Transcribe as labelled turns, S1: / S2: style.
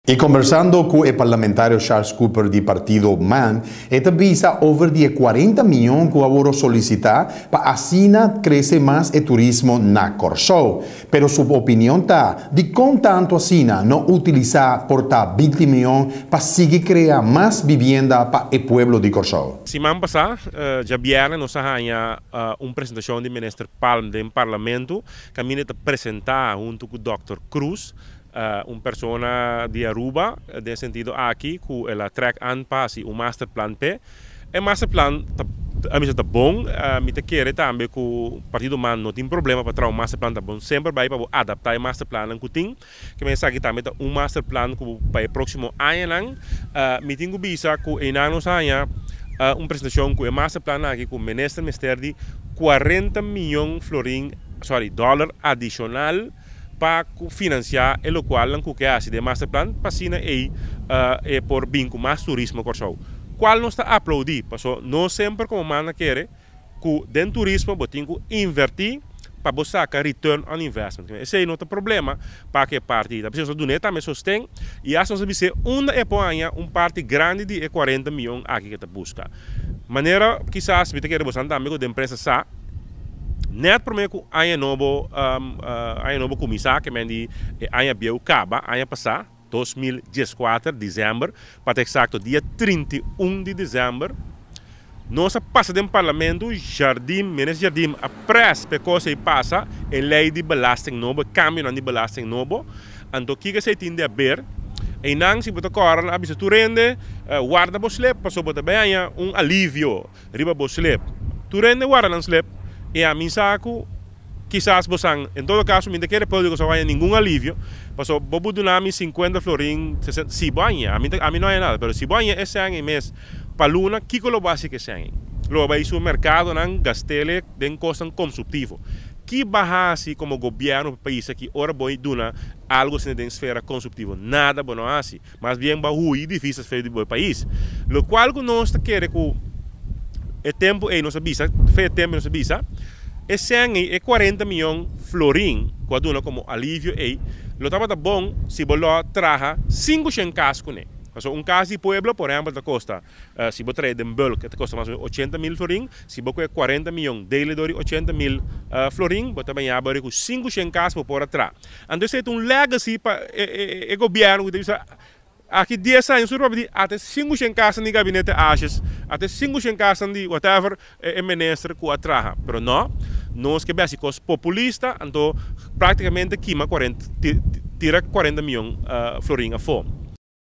S1: E conversando com o parlamentário Charles Cooper do partido MAN, ele visa over de 40 milhões que agora solicitar para assim crescer mais o turismo na Corsou. Pero sua opinião está de com tanto assim não utilizar portar 20 milhões para seguir criar mais vivenda para o povo de Corsou.
S2: Semana passada, já vieram nós ganhar uma apresentação do ministro Palm do parlamento, que a mim apresentar junto com o Dr. Cruz. Uma pessoa de Aruba, de sentido aqui, que ela track anpassi o master plan P. O master plan a mim está bom, a mim quer também que o partido man não tem problema para trazer o master plan tá bom, sempre vai para adaptar o master plan que tem, que me sabe também um master plan que para o próximo ano, me tenho visa que em anos anos uma apresentação com o master plan aqui com o ministro de 40 milhões dólar adicional para financiar o qual não que hace de master plan para sina por vincular mais turismo Corsou. Qual não está a aplaudir, porque não sempre como mana quer que dentro do turismo você tem que invertir para sacar return on investment. Esse aí não tem problema para que parte da pessoa do neta me sustém e assim nós vamos uma epoanha parte grande de 40 milhões aqui que te busca. Maneira quizás você quer você andar amigo da empresa sa net primeiro que novo comissário que me di bieu caba passar 2014 dezembro para exato dia 31 de dezembro nós passa do parlamento ministro Jardim apres porque passa a lei de belasting novo cambio de belasting novo então que se tem de ver e não se pode correr a bisa tu rende guarda boslep passou para bem alívio riba boslep tu rende guarda não slep e a mim saco quizás você em todo caso me quer pode que só há nenhum alívio passou bobo do nome 50 florin 60 se banha a mim não é nada mas se banha esse ano mês para luna que lo básico esse ano lo vai ao mercado não gastele den custo consultivo que barra-se como governo do país aqui ora boi duna algo sem den esfera consultivo nada bom não assim mas bem barrui difícil fazer do país lo qual que nós quer que o tempo não se visa, fez tempo não se visa. Esse ano é 40 milhões florin, quando como alívio aí, lo estava bom se você traga 5 casos com ele. Um caso de pueblo, por exemplo, te custa, se você traz em bulk, te custa mais ou menos 80 mil florin, se você 40 milhões, daily dori 80 mil florin, você também abre com 5 casos por atrás. Então, é legacy para o governo que aqui 10 anos até 5 casas de gabinete achas até 5 casas de whatever é ministro que atraja mas não nós que básicos populista então praticamente queima 40 tira 40 milhões florin a fome